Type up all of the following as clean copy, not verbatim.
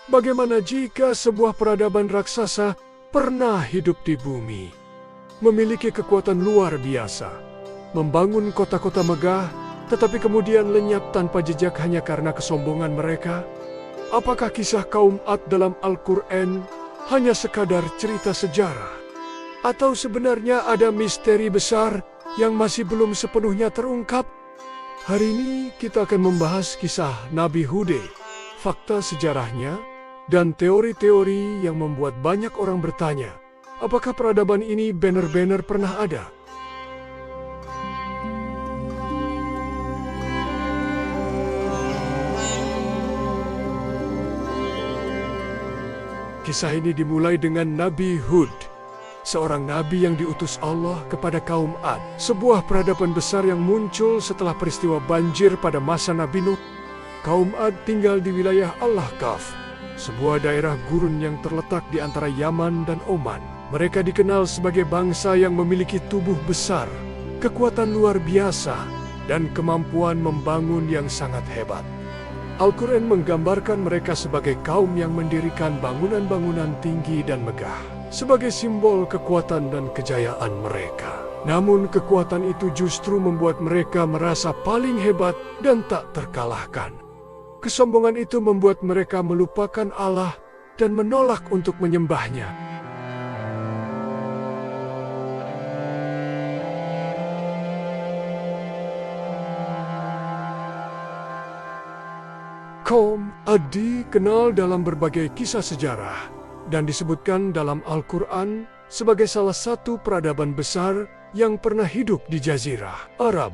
Bagaimana jika sebuah peradaban raksasa pernah hidup di bumi, memiliki kekuatan luar biasa, membangun kota-kota megah, tetapi kemudian lenyap tanpa jejak hanya karena kesombongan mereka? Apakah kisah kaum Ad dalam Al-Quran hanya sekadar cerita sejarah? Atau sebenarnya ada misteri besar yang masih belum sepenuhnya terungkap? Hari ini kita akan membahas kisah Nabi Hud, fakta sejarahnya, dan teori-teori yang membuat banyak orang bertanya, apakah peradaban ini benar-benar pernah ada? Kisah ini dimulai dengan Nabi Hud, seorang nabi yang diutus Allah kepada kaum Ad, sebuah peradaban besar yang muncul setelah peristiwa banjir pada masa Nabi Nuh. Kaum Ad tinggal di wilayah Al-Ahqaf, sebuah daerah gurun yang terletak di antara Yaman dan Oman. Mereka dikenal sebagai bangsa yang memiliki tubuh besar, kekuatan luar biasa, dan kemampuan membangun yang sangat hebat. Al-Quran menggambarkan mereka sebagai kaum yang mendirikan bangunan-bangunan tinggi dan megah, sebagai simbol kekuatan dan kejayaan mereka. Namun kekuatan itu justru membuat mereka merasa paling hebat dan tak terkalahkan. Kesombongan itu membuat mereka melupakan Allah dan menolak untuk menyembahnya. Kaum Ad dikenal dalam berbagai kisah sejarah dan disebutkan dalam Al-Quran sebagai salah satu peradaban besar yang pernah hidup di Jazirah Arab.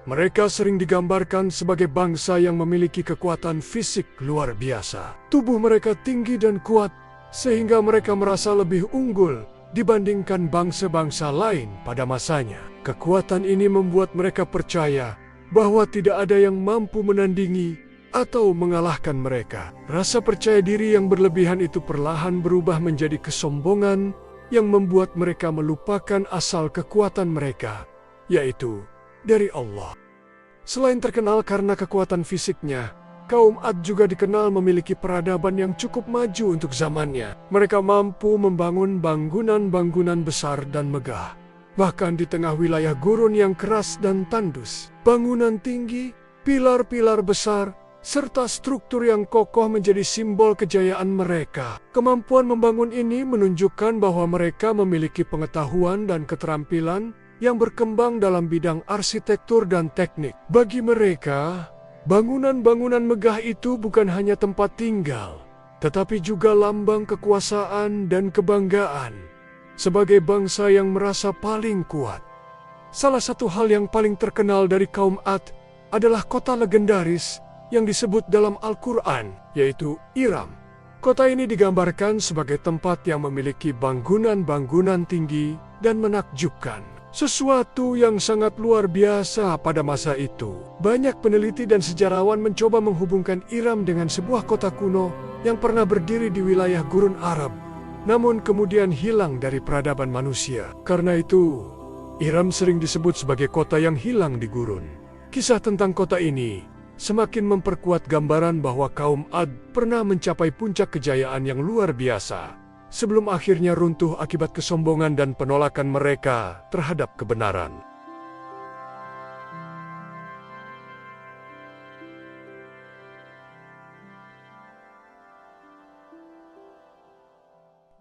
Mereka sering digambarkan sebagai bangsa yang memiliki kekuatan fisik luar biasa. Tubuh mereka tinggi dan kuat, sehingga mereka merasa lebih unggul dibandingkan bangsa-bangsa lain pada masanya. Kekuatan ini membuat mereka percaya bahwa tidak ada yang mampu menandingi atau mengalahkan mereka. Rasa percaya diri yang berlebihan itu perlahan berubah menjadi kesombongan yang membuat mereka melupakan asal kekuatan mereka, yaitu dari Allah. Selain terkenal karena kekuatan fisiknya, kaum Ad juga dikenal memiliki peradaban yang cukup maju untuk zamannya. Mereka mampu membangun bangunan-bangunan besar dan megah, bahkan di tengah wilayah gurun yang keras dan tandus. Bangunan tinggi, pilar-pilar besar, serta struktur yang kokoh menjadi simbol kejayaan mereka. Kemampuan membangun ini menunjukkan bahwa mereka memiliki pengetahuan dan keterampilan yang berkembang dalam bidang arsitektur dan teknik. Bagi mereka, bangunan-bangunan megah itu bukan hanya tempat tinggal, tetapi juga lambang kekuasaan dan kebanggaan sebagai bangsa yang merasa paling kuat. Salah satu hal yang paling terkenal dari kaum Ad adalah kota legendaris yang disebut dalam Al-Quran, yaitu Iram. Kota ini digambarkan sebagai tempat yang memiliki bangunan-bangunan tinggi dan menakjubkan. Sesuatu yang sangat luar biasa pada masa itu. Banyak peneliti dan sejarawan mencoba menghubungkan Iram dengan sebuah kota kuno yang pernah berdiri di wilayah gurun Arab, namun kemudian hilang dari peradaban manusia. Karena itu, Iram sering disebut sebagai kota yang hilang di gurun. Kisah tentang kota ini semakin memperkuat gambaran bahwa kaum Ad pernah mencapai puncak kejayaan yang luar biasa, sebelum akhirnya runtuh akibat kesombongan dan penolakan mereka terhadap kebenaran.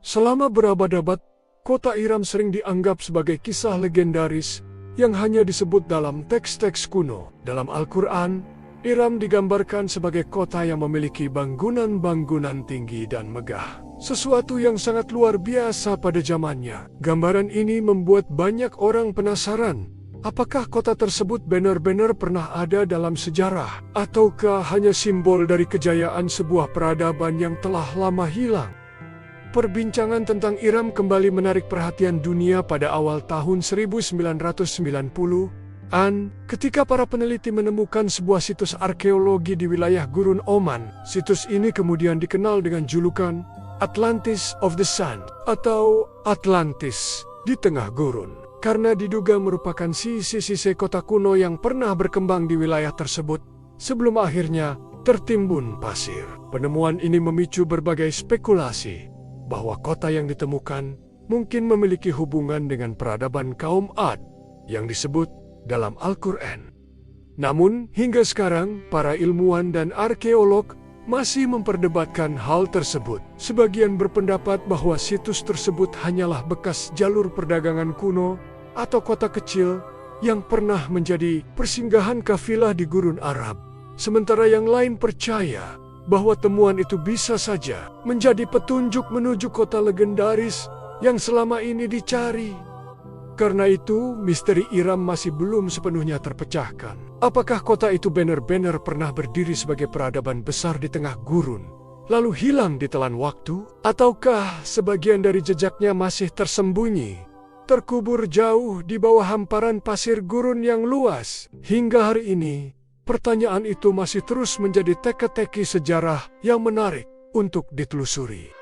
Selama berabad-abad, kota Iram sering dianggap sebagai kisah legendaris yang hanya disebut dalam teks-teks kuno. Dalam Al-Quran, Iram digambarkan sebagai kota yang memiliki bangunan-bangunan tinggi dan megah, sesuatu yang sangat luar biasa pada zamannya. Gambaran ini membuat banyak orang penasaran, apakah kota tersebut benar-benar pernah ada dalam sejarah, ataukah hanya simbol dari kejayaan sebuah peradaban yang telah lama hilang. Perbincangan tentang Iram kembali menarik perhatian dunia pada awal tahun 1990. Ketika para peneliti menemukan sebuah situs arkeologi di wilayah gurun Oman. Situs ini kemudian dikenal dengan julukan Atlantis of the Sun atau Atlantis di tengah gurun, karena diduga merupakan sisi-sisi kota kuno yang pernah berkembang di wilayah tersebut sebelum akhirnya tertimbun pasir. Penemuan ini memicu berbagai spekulasi bahwa kota yang ditemukan mungkin memiliki hubungan dengan peradaban kaum Ad yang disebut dalam Al-Quran. Namun, hingga sekarang, para ilmuwan dan arkeolog masih memperdebatkan hal tersebut. Sebagian berpendapat bahwa situs tersebut hanyalah bekas jalur perdagangan kuno atau kota kecil yang pernah menjadi persinggahan kafilah di gurun Arab. Sementara yang lain percaya bahwa temuan itu bisa saja menjadi petunjuk menuju kota legendaris yang selama ini dicari. Karena itu, misteri Iram masih belum sepenuhnya terpecahkan. Apakah kota itu benar-benar pernah berdiri sebagai peradaban besar di tengah gurun, lalu hilang di telan waktu? Ataukah sebagian dari jejaknya masih tersembunyi, terkubur jauh di bawah hamparan pasir gurun yang luas? Hingga hari ini, pertanyaan itu masih terus menjadi teka-teki sejarah yang menarik untuk ditelusuri.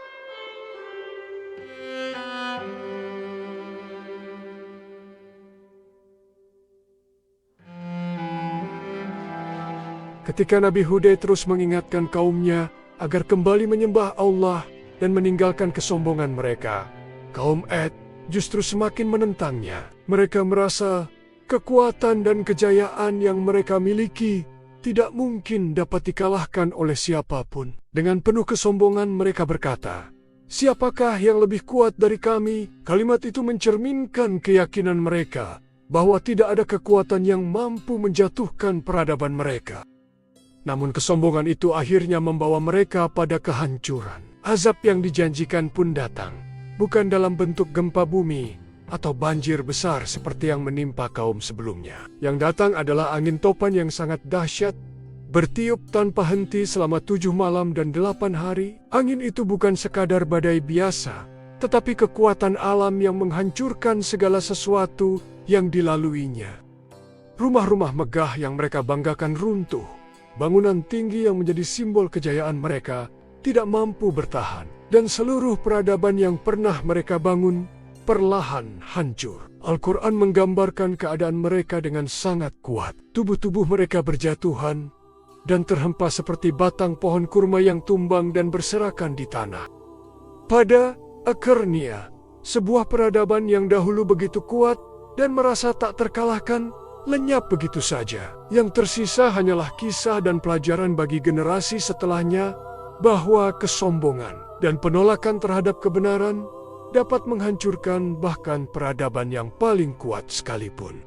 Ketika Nabi Hud terus mengingatkan kaumnya agar kembali menyembah Allah dan meninggalkan kesombongan mereka, kaum Ad justru semakin menentangnya. Mereka merasa kekuatan dan kejayaan yang mereka miliki tidak mungkin dapat dikalahkan oleh siapapun. Dengan penuh kesombongan mereka berkata, "Siapakah yang lebih kuat dari kami?" Kalimat itu mencerminkan keyakinan mereka bahwa tidak ada kekuatan yang mampu menjatuhkan peradaban mereka. Namun kesombongan itu akhirnya membawa mereka pada kehancuran. Azab yang dijanjikan pun datang, bukan dalam bentuk gempa bumi atau banjir besar seperti yang menimpa kaum sebelumnya. Yang datang adalah angin topan yang sangat dahsyat, bertiup tanpa henti selama 7 malam dan 8 hari. Angin itu bukan sekadar badai biasa, tetapi kekuatan alam yang menghancurkan segala sesuatu yang dilaluinya. Rumah-rumah megah yang mereka banggakan runtuh. Bangunan tinggi yang menjadi simbol kejayaan mereka tidak mampu bertahan, dan seluruh peradaban yang pernah mereka bangun perlahan hancur. Al-Quran menggambarkan keadaan mereka dengan sangat kuat. Tubuh-tubuh mereka berjatuhan dan terhempas seperti batang pohon kurma yang tumbang dan berserakan di tanah. Pada akhirnya, sebuah peradaban yang dahulu begitu kuat dan merasa tak terkalahkan, lenyap begitu saja. Yang tersisa hanyalah kisah dan pelajaran bagi generasi setelahnya bahwa kesombongan dan penolakan terhadap kebenaran dapat menghancurkan bahkan peradaban yang paling kuat sekalipun.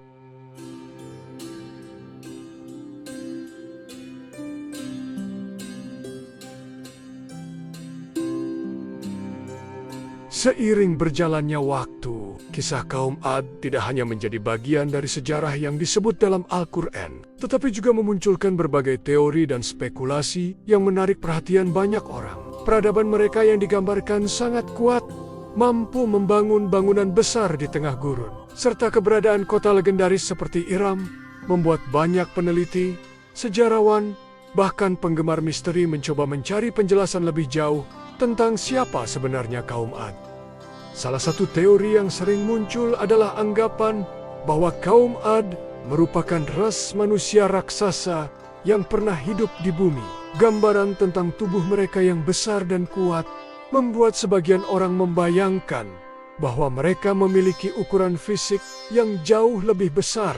Seiring berjalannya waktu, kisah kaum Ad tidak hanya menjadi bagian dari sejarah yang disebut dalam Al-Quran, tetapi juga memunculkan berbagai teori dan spekulasi yang menarik perhatian banyak orang. Peradaban mereka yang digambarkan sangat kuat, mampu membangun bangunan besar di tengah gurun, serta keberadaan kota legendaris seperti Iram membuat banyak peneliti, sejarawan, bahkan penggemar misteri mencoba mencari penjelasan lebih jauh tentang siapa sebenarnya kaum Ad. Salah satu teori yang sering muncul adalah anggapan bahwa kaum Ad merupakan ras manusia raksasa yang pernah hidup di bumi. Gambaran tentang tubuh mereka yang besar dan kuat membuat sebagian orang membayangkan bahwa mereka memiliki ukuran fisik yang jauh lebih besar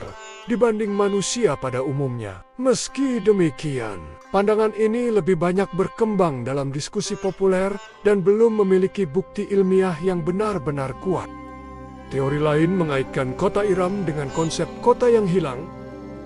dibanding manusia pada umumnya. Meski demikian, pandangan ini lebih banyak berkembang dalam diskusi populer dan belum memiliki bukti ilmiah yang benar-benar kuat. Teori lain mengaitkan kota Iram dengan konsep kota yang hilang,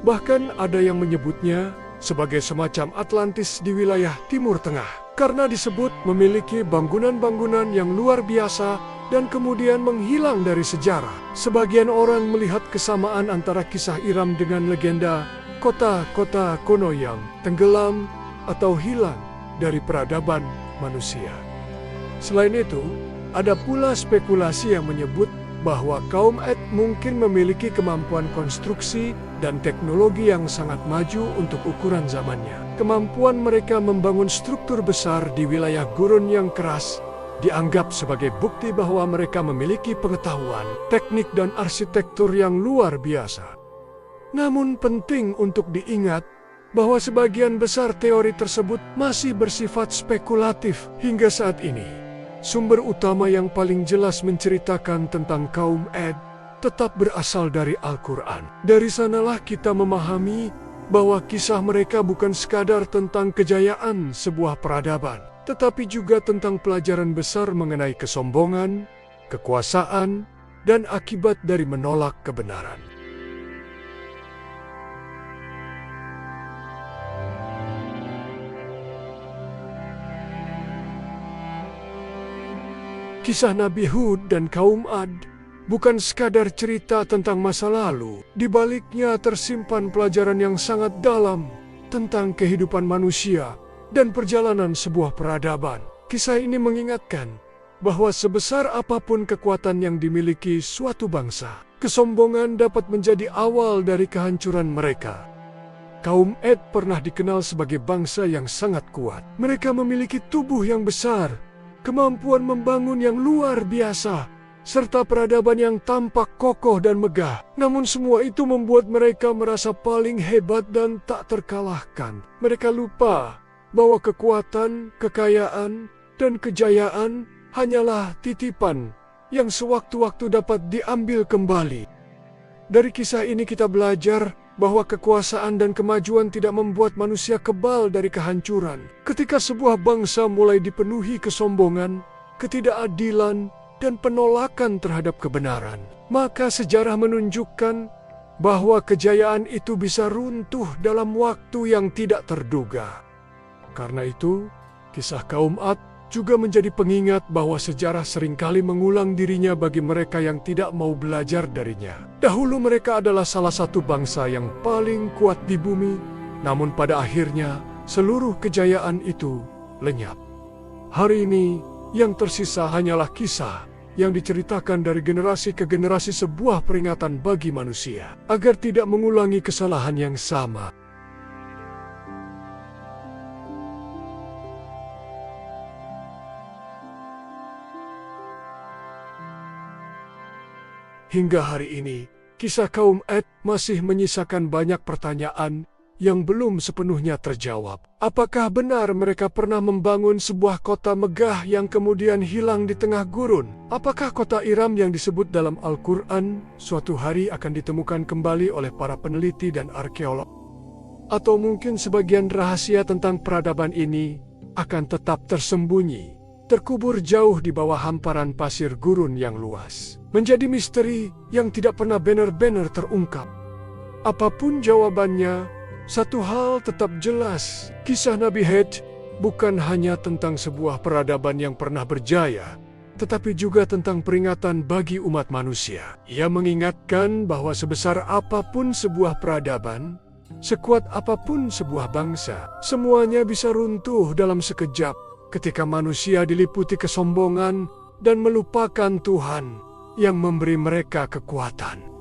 bahkan ada yang menyebutnya sebagai semacam Atlantis di wilayah Timur Tengah, karena disebut memiliki bangunan-bangunan yang luar biasa dan kemudian menghilang dari sejarah. Sebagian orang melihat kesamaan antara kisah Iram dengan legenda kota-kota kuno yang tenggelam atau hilang dari peradaban manusia. Selain itu, ada pula spekulasi yang menyebut bahwa kaum Ad mungkin memiliki kemampuan konstruksi dan teknologi yang sangat maju untuk ukuran zamannya. Kemampuan mereka membangun struktur besar di wilayah gurun yang keras dianggap sebagai bukti bahwa mereka memiliki pengetahuan, teknik dan arsitektur yang luar biasa. Namun penting untuk diingat bahwa sebagian besar teori tersebut masih bersifat spekulatif hingga saat ini. Sumber utama yang paling jelas menceritakan tentang kaum Ad tetap berasal dari Al-Quran. Dari sanalah kita memahami bahwa kisah mereka bukan sekadar tentang kejayaan sebuah peradaban, tetapi juga tentang pelajaran besar mengenai kesombongan, kekuasaan, dan akibat dari menolak kebenaran. Kisah Nabi Hud dan kaum Ad bukan sekadar cerita tentang masa lalu. Di baliknya tersimpan pelajaran yang sangat dalam tentang kehidupan manusia dan perjalanan sebuah peradaban. Kisah ini mengingatkan bahwa sebesar apapun kekuatan yang dimiliki suatu bangsa, kesombongan dapat menjadi awal dari kehancuran mereka. Kaum Ad pernah dikenal sebagai bangsa yang sangat kuat. Mereka memiliki tubuh yang besar, kemampuan membangun yang luar biasa, serta peradaban yang tampak kokoh dan megah. Namun semua itu membuat mereka merasa paling hebat dan tak terkalahkan. Mereka lupa bahwa kekuatan, kekayaan, dan kejayaan hanyalah titipan yang sewaktu-waktu dapat diambil kembali. Dari kisah ini kita belajar bahwa kekuasaan dan kemajuan tidak membuat manusia kebal dari kehancuran. Ketika sebuah bangsa mulai dipenuhi kesombongan, ketidakadilan, dan penolakan terhadap kebenaran, maka sejarah menunjukkan bahwa kejayaan itu bisa runtuh dalam waktu yang tidak terduga. Karena itu, kisah kaum Ad juga menjadi pengingat bahwa sejarah seringkali mengulang dirinya bagi mereka yang tidak mau belajar darinya. Dahulu mereka adalah salah satu bangsa yang paling kuat di bumi, namun pada akhirnya seluruh kejayaan itu lenyap. Hari ini yang tersisa hanyalah kisah yang diceritakan dari generasi ke generasi, sebuah peringatan bagi manusia agar tidak mengulangi kesalahan yang sama. Hingga hari ini, kisah kaum Ad masih menyisakan banyak pertanyaan yang belum sepenuhnya terjawab. Apakah benar mereka pernah membangun sebuah kota megah yang kemudian hilang di tengah gurun? Apakah kota Iram yang disebut dalam Al-Quran suatu hari akan ditemukan kembali oleh para peneliti dan arkeolog? Atau mungkin sebagian rahasia tentang peradaban ini akan tetap tersembunyi, terkubur jauh di bawah hamparan pasir gurun yang luas, menjadi misteri yang tidak pernah benar-benar terungkap. Apapun jawabannya, satu hal tetap jelas, kisah Nabi Hud bukan hanya tentang sebuah peradaban yang pernah berjaya, tetapi juga tentang peringatan bagi umat manusia. Ia mengingatkan bahwa sebesar apapun sebuah peradaban, sekuat apapun sebuah bangsa, semuanya bisa runtuh dalam sekejap ketika manusia diliputi kesombongan dan melupakan Tuhan yang memberi mereka kekuatan.